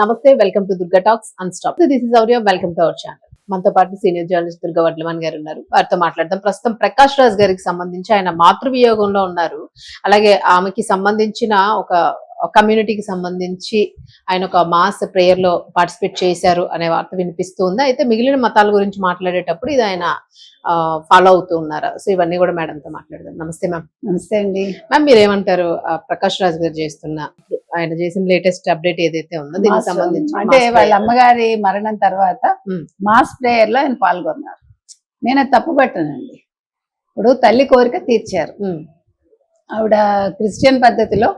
నమస్తే, welcome to Durga talks unstop. This is audio. Welcome to our channel. మనతో పాటు senior journalist Durga వడ్లమన్ గారు ఉన్నారు. వారితో మాట్లాడదాం. ప్రస్తుతం ప్రకాష్ రాజ్ గారికి సంబంధించి ఆయన మాతృవియోగంలో ఉన్నారు. అలాగే ఆమెకి సంబంధించిన ఒక కమ్యూనిటీకి సంబంధించి ఆయన ఒక మాస్ ప్రేయర్ లో పార్టిసిపేట్ చేశారు అనే వార్త వినిపిస్తూ ఉంది. అయితే మిగిలిన మతాల గురించి మాట్లాడేటప్పుడు ఇది ఆయన ఫాలో అవుతూ ఉన్నారు. సో ఇవన్నీ కూడా మేడం తో మాట్లాడదాం. నమస్తే మ్యామ్. నమస్తే అండి మ్యామ్, మీరేమంటారు ప్రకాష్ రాజ్ గారు చేస్తున్న ఆయన చేసిన లేటెస్ట్ అప్డేట్ ఏదైతే ఉందో దీనికి సంబంధించి? అంటే వాళ్ళ అమ్మగారి మరణం తర్వాత మాస్ ప్రేయర్ లో ఆయన పాల్గొన్నారు. నేను అది తప్పు పట్టానండి. ఇప్పుడు తల్లి కోరిక తీర్చారు. ఆవిడ క్రిస్టియన్ పద్ధతిలో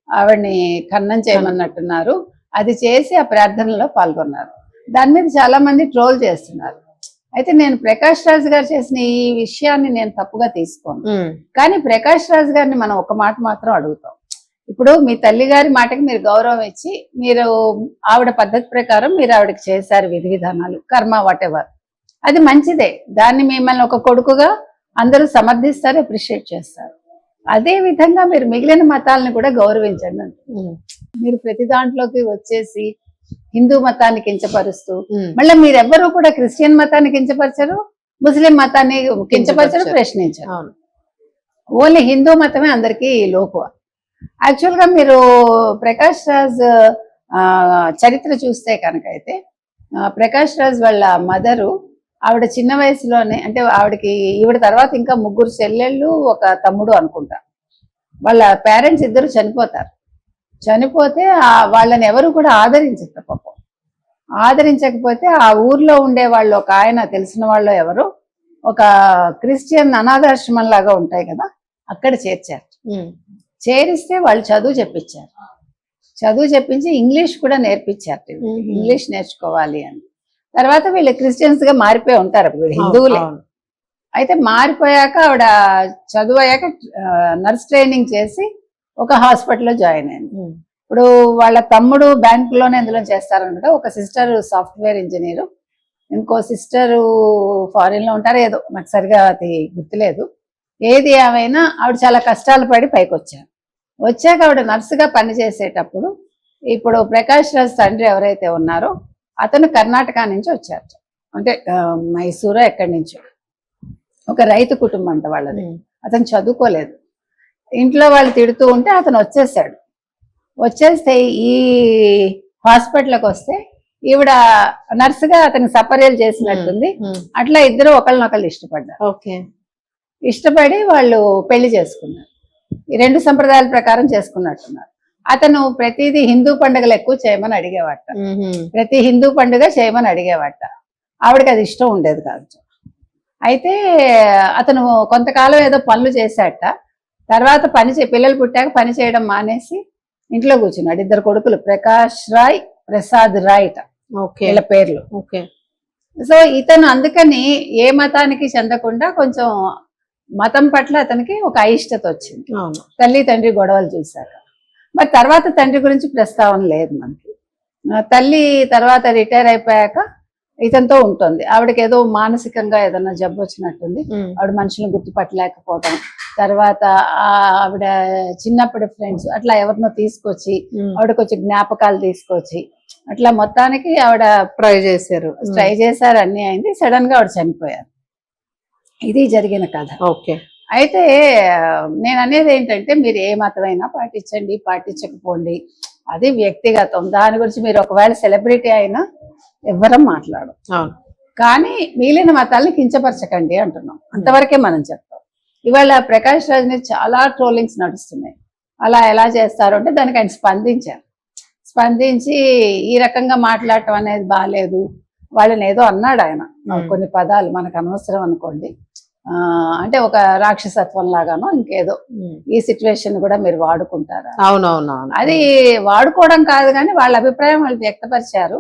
ఆవిడని ఖననం చేయమన్నట్టున్నారు. అది చేసి ఆ ప్రార్థనలో పాల్గొన్నారు. దాని మీద చాలా మంది ట్రోల్ చేస్తున్నారు. అయితే నేను ప్రకాష్ రాజ్ గారు చేసిన ఈ విషయాన్ని నేను తప్పుగా తీసుకోను. కానీ ప్రకాష్ రాజ్ గారిని మనం ఒక మాట మాత్రం అడుగుతాం. ఇప్పుడు మీ తల్లి గారి మాటకి మీరు గౌరవం ఇచ్చి మీరు ఆవిడ పద్ధతి ప్రకారం మీరు ఆవిడకి చేశారు విధి విధానాలు, కర్మ వాటెవర్, అది మంచిదే. దాన్ని మిమ్మల్ని ఒక కొడుకుగా అందరూ సమర్థిస్తారు, అప్రిషియేట్ చేస్తారు. అదే విధంగా మీరు మిగిలిన మతాలను కూడా గౌరవించండి. మీరు ప్రతి దాంట్లోకి వచ్చేసి హిందూ మతాన్ని కించపరుస్తూ, మళ్ళీ మీరెవ్వరూ కూడా క్రిస్టియన్ మతాన్ని కించపరచరు, ముస్లిం మతాన్ని కించపరచరు, ప్రశ్నించరు. ఓన్లీ హిందూ మతమే అందరికీ లోకువ. యాక్చువల్ గా మీరు ప్రకాష్ రాజ్ చరిత్ర చూస్తే కనుక అయితే ప్రకాష్ రాజ్ వాళ్ళ మదరు ఆవిడ చిన్న వయసులోనే, అంటే ఆవిడకి ఈవిడ తర్వాత ఇంకా 3 చెల్లెళ్ళు 1 తమ్ముడు అనుకుంటా. వాళ్ళ పేరెంట్స్ ఇద్దరు చనిపోతారు. చనిపోతే వాళ్ళని ఎవరు కూడా ఆదరించరు. పాపం ఆదరించకపోతే ఆ ఊర్లో ఉండే వాళ్ళు ఒక ఆయన తెలిసిన వాళ్ళు ఎవరు ఒక క్రిస్టియన్ అనాథాశ్రమం లాగా ఉంటాయి కదా, అక్కడ చేర్చారు. చేరిస్తే వాళ్ళు చదువు చెప్పించారు. చదువు చెప్పించి ఇంగ్లీష్ కూడా నేర్పించారు. ఇంగ్లీష్ నేర్చుకోవాలి అని. తర్వాత వీళ్ళు క్రిస్టియన్స్ గా మారిపోయి ఉంటారు, వీళ్ళు హిందువులే. అయితే మారిపోయాక ఆవిడ చదువు అయ్యాక నర్స్ ట్రైనింగ్ చేసి ఒక హాస్పిటల్లో జాయిన్ అయింది. ఇప్పుడు వాళ్ళ తమ్ముడు బ్యాంకులోనే ఎందులో చేస్తారనమాట. ఒక సిస్టర్ సాఫ్ట్వేర్ ఇంజనీరు, ఇంకో సిస్టరు ఫారిన్ లో ఉంటారు, ఏదో నాకు సరిగా అది గుర్తులేదు. ఏది ఏమైనా ఆవిడ చాలా కష్టాలు పడి పైకి వచ్చారు. వచ్చాక ఆవిడ నర్సుగా పనిచేసేటప్పుడు ఇప్పుడు ప్రకాష్ రాజ్ తండ్రి ఎవరైతే ఉన్నారో అతను కర్ణాటక నుంచి వచ్చారు. అంటే మైసూరు ఎక్కడి నుంచో, ఒక రైతు కుటుంబం అంట వాళ్ళది. అతను చదువుకోలేదు. ఇంట్లో వాళ్ళు తిడుతూ ఉంటే అతను వచ్చేసాడు. వచ్చేస్తే ఈ హాస్పిటల్కి వస్తే ఈవిడ నర్సుగా అతనికి సపరేట్ చేసినట్టుంది. అట్లా ఇద్దరు ఒకళ్ళనొకళ్ళు ఇష్టపడ్డారు. ఇష్టపడి వాళ్ళు పెళ్లి చేసుకున్నారు. ఈ 2 సంప్రదాయాల ప్రకారం చేసుకున్నట్టున్నారు. అతను ప్రతిదీ హిందూ పండుగలు ఎక్కువ చేయమని అడిగేవాట. ప్రతి హిందూ పండుగ చేయమని అడిగేవాట. ఆవిడకి అది ఇష్టం ఉండేది కాదు. అయితే అతను కొంతకాలం ఏదో పనులు చేశాట. తర్వాత పిల్లలు పుట్టాక పని చేయడం మానేసి ఇంట్లో కూర్చున్నాడు. 2 కొడుకులు, ప్రకాష్ రాయ్, ప్రసాద్ రాయ్, వీళ్ళ పేర్లు. సో ఇతను అందుకని ఏ మతానికి చెందకుండా కొంచెం మతం పట్ల అతనికి ఒక అయిష్టత వచ్చింది. తల్లి తండ్రి గొడవలు చూశాక. మరి తర్వాత తండ్రి గురించి ప్రస్తావన లేదు మనకి. తల్లి తర్వాత రిటైర్ అయిపోయాక ఇతనితో ఉంటుంది. ఆవిడకి ఏదో మానసికంగా ఏదన్నా జబ్బు వచ్చినట్టుంది. ఆవిడ మనుషులను గుర్తుపట్టలేకపోవడం, తర్వాత ఆవిడ చిన్నప్పటి ఫ్రెండ్స్ అట్లా ఎవరినో తీసుకొచ్చి ఆవిడకి వచ్చి జ్ఞాపకాలు తీసుకొచ్చి అట్లా మొత్తానికి ఆవిడ ట్రై చేశారు. అన్ని అయింది. సడన్ గా ఆవిడ చనిపోయారు. ఇది జరిగిన కథ. అయితే నేను అనేది ఏంటంటే, మీరు ఏ మతమైనా పాటించండి, పాటించకపోండి, అది వ్యక్తిగతం. దాని గురించి మీరు ఒకవేళ సెలబ్రిటీ అయినా ఎవ్వరం మాట్లాడం. కానీ మిగిలిన మతాలని కించపరచకండి అంటున్నాం. అంతవరకే మనం చెప్తాం. ఇవాళ ప్రకాష్ రాజ్ మీద చాలా ట్రోలింగ్స్ నడుస్తున్నాయి. అలా ఎలా చేస్తారు అంటే దానికి ఆయన స్పందించి ఈ రకంగా మాట్లాడటం అనేది బాగాలేదు. వాళ్ళని ఏదో అన్నాడు ఆయన, కొన్ని పదాలు మనకు అనవసరం అనుకోండి. అంటే ఒక రాక్షసత్వం లాగానో ఇంకేదో. ఈ సిచ్యువేషన్ కూడా మీరు వాడుకుంటారా? అవునవును. అది వాడుకోవడం కాదు కానీ వాళ్ళ అభిప్రాయం వాళ్ళు వ్యక్తపరిచారు.